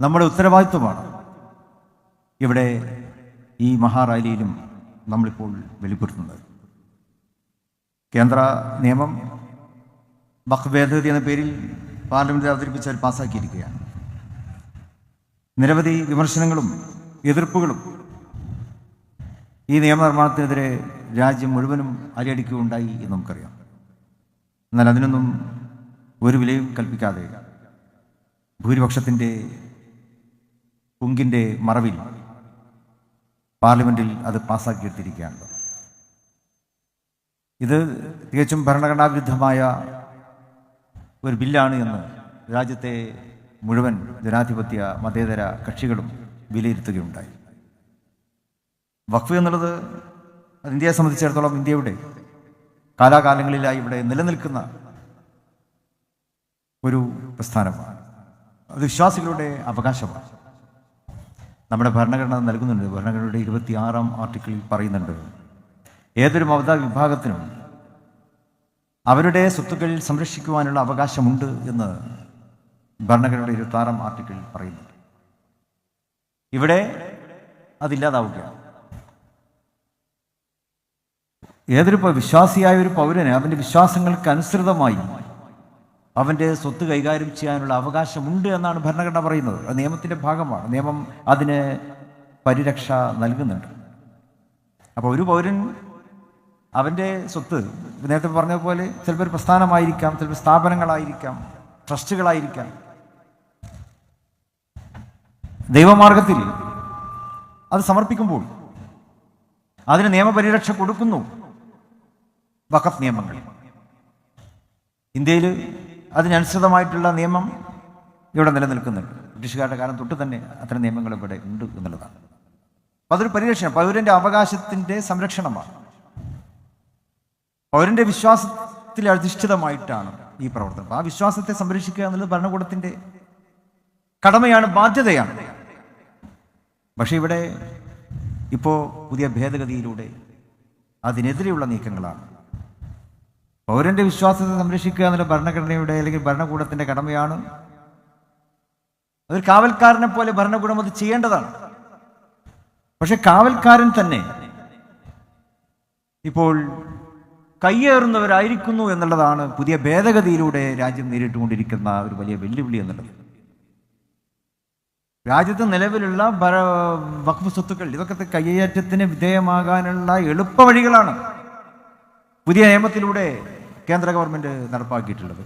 നമ്മുടെ ഉത്തരവാദിത്വമാണ് ഇവിടെ ഈ മഹാറാലിയിലും നമ്മളിപ്പോൾ വെളിപ്പെടുത്തുന്നത്. കേന്ദ്ര നിയമം വഖഫ് ഭേദഗതി എന്ന പേരിൽ പാർലമെൻറ്റിൽ അവതരിപ്പിച്ചാൽ പാസ്സാക്കിയിരിക്കുകയാണ്. നിരവധി വിമർശനങ്ങളും എതിർപ്പുകളും ഈ നിയമനിർമ്മാണത്തിനെതിരെ രാജ്യം മുഴുവനും അലയടിക്കുകയുണ്ടായി എന്ന് നമുക്കറിയാം. എന്നാൽ അതിനൊന്നും ഒരു വിലയും കൽപ്പിക്കാതെ ഭൂരിപക്ഷത്തിൻ്റെ പുങ്കിൻ്റെ മറവിൽ പാർലമെൻറ്റിൽ അത് പാസ്സാക്കിയെടുത്തിരിക്കുകയാണ്. ഇത് തികച്ചും ഭരണഘടനാ വിരുദ്ധമായ ഒരു ബില്ലാണ് എന്ന് രാജ്യത്തെ മുഴുവൻ ജനാധിപത്യ മതേതര കക്ഷികളും വിലയിരുത്തുകയുണ്ടായി. വഖഫ് എന്നുള്ളത് ഇന്ത്യയെ സംബന്ധിച്ചിടത്തോളം ഇന്ത്യയുടെ കാലാകാലങ്ങളിലായി ഇവിടെ നിലനിൽക്കുന്ന ഒരു പ്രസ്ഥാനമാണ്. അത് വിശ്വാസികളുടെ അവകാശമാണ്. നമ്മുടെ ഭരണഘടന നൽകുന്നുണ്ട്. ഭരണഘടനയുടെ 26-ാം ആർട്ടിക്കിളിൽ പറയുന്നുണ്ട്, ഏതൊരു മത വിഭാഗത്തിനും അവരുടെ സ്വത്തുക്കൾ സംരക്ഷിക്കുവാനുള്ള അവകാശമുണ്ട് എന്ന് ഭരണഘടനയുടെ 26-ാം ആർട്ടിക്കിളിൽ പറയുന്നുണ്ട്. ഇവിടെ അതില്ലാതാവുകയാണ്. ഏതൊരു വിശ്വാസിയായ ഒരു പൗരന് അവൻ്റെ വിശ്വാസങ്ങൾക്ക് അനുസൃതമായി അവൻ്റെ സ്വത്ത് കൈകാര്യം ചെയ്യാനുള്ള അവകാശമുണ്ട് എന്നാണ് ഭരണഘടന പറയുന്നത്. അത് നിയമത്തിൻ്റെ ഭാഗമാണ്. നിയമം അതിന് പരിരക്ഷ നൽകുന്നുണ്ട്. അപ്പോൾ ഒരു പൗരൻ അവൻ്റെ സ്വത്ത് നേരത്തെ പറഞ്ഞ പോലെ ചിലപ്പോൾ ഒരു പ്രസ്ഥാനമായിരിക്കാം, ചിലപ്പോൾ സ്ഥാപനങ്ങളായിരിക്കാം, ട്രസ്റ്റുകളായിരിക്കാം, ദൈവമാർഗത്തിൽ അത് സമർപ്പിക്കുമ്പോൾ അതിന് നിയമപരിരക്ഷ കൊടുക്കുന്നു വഖഫ് നിയമങ്ങൾ. ഇന്ത്യയിൽ അതിനനുസൃതമായിട്ടുള്ള നിയമം ഇവിടെ നിലനിൽക്കുന്നുണ്ട്. ബ്രിട്ടീഷുകാരുടെ കാലം തൊട്ട് തന്നെ അത്തരം നിയമങ്ങൾ ഇവിടെ ഉണ്ട് എന്നുള്ളതാണ്. അപ്പോൾ അതൊരു പരിരക്ഷണം, പൗരൻ്റെ അവകാശത്തിൻ്റെ സംരക്ഷണമാണ്. പൗരൻ്റെ വിശ്വാസത്തിൽ അധിഷ്ഠിതമായിട്ടാണ് ഈ പ്രവർത്തനം. ആ വിശ്വാസത്തെ സംരക്ഷിക്കുക എന്നുള്ളത് ഭരണകൂടത്തിൻ്റെ കടമയാണ്, ബാധ്യതയാണ്. പക്ഷേ ഇവിടെ ഇപ്പോൾ പുതിയ ഭേദഗതിയിലൂടെ അതിനെതിരെയുള്ള നീക്കങ്ങളാണ്. പൗരൻ്റെ വിശ്വാസത്തെ സംരക്ഷിക്കുക എന്നുള്ള ഭരണഘടനയുടെ അല്ലെങ്കിൽ ഭരണകൂടത്തിൻ്റെ കടമയാണ്. അതൊരു കാവൽക്കാരനെ പോലെ ഭരണകൂടം അത് ചെയ്യേണ്ടതാണ്. പക്ഷെ കാവൽക്കാരൻ തന്നെ ഇപ്പോൾ കയ്യേറുന്നവരായിരിക്കുന്നു എന്നുള്ളതാണ് പുതിയ ഭേദഗതിയിലൂടെ രാജ്യം നേരിട്ടുകൊണ്ടിരിക്കുന്ന ഒരു വലിയ വെല്ലുവിളി എന്നുള്ളത്. രാജ്യത്ത് നിലവിലുള്ള വഖഫ് സ്വത്തുക്കൾ ഇതൊക്കെ കയ്യേറ്റത്തിന് വിധേയമാകാനുള്ള എളുപ്പ വഴികളാണ് പുതിയ നിയമത്തിലൂടെ കേന്ദ്ര ഗവൺമെൻറ് നടപ്പാക്കിയിട്ടുള്ളത്.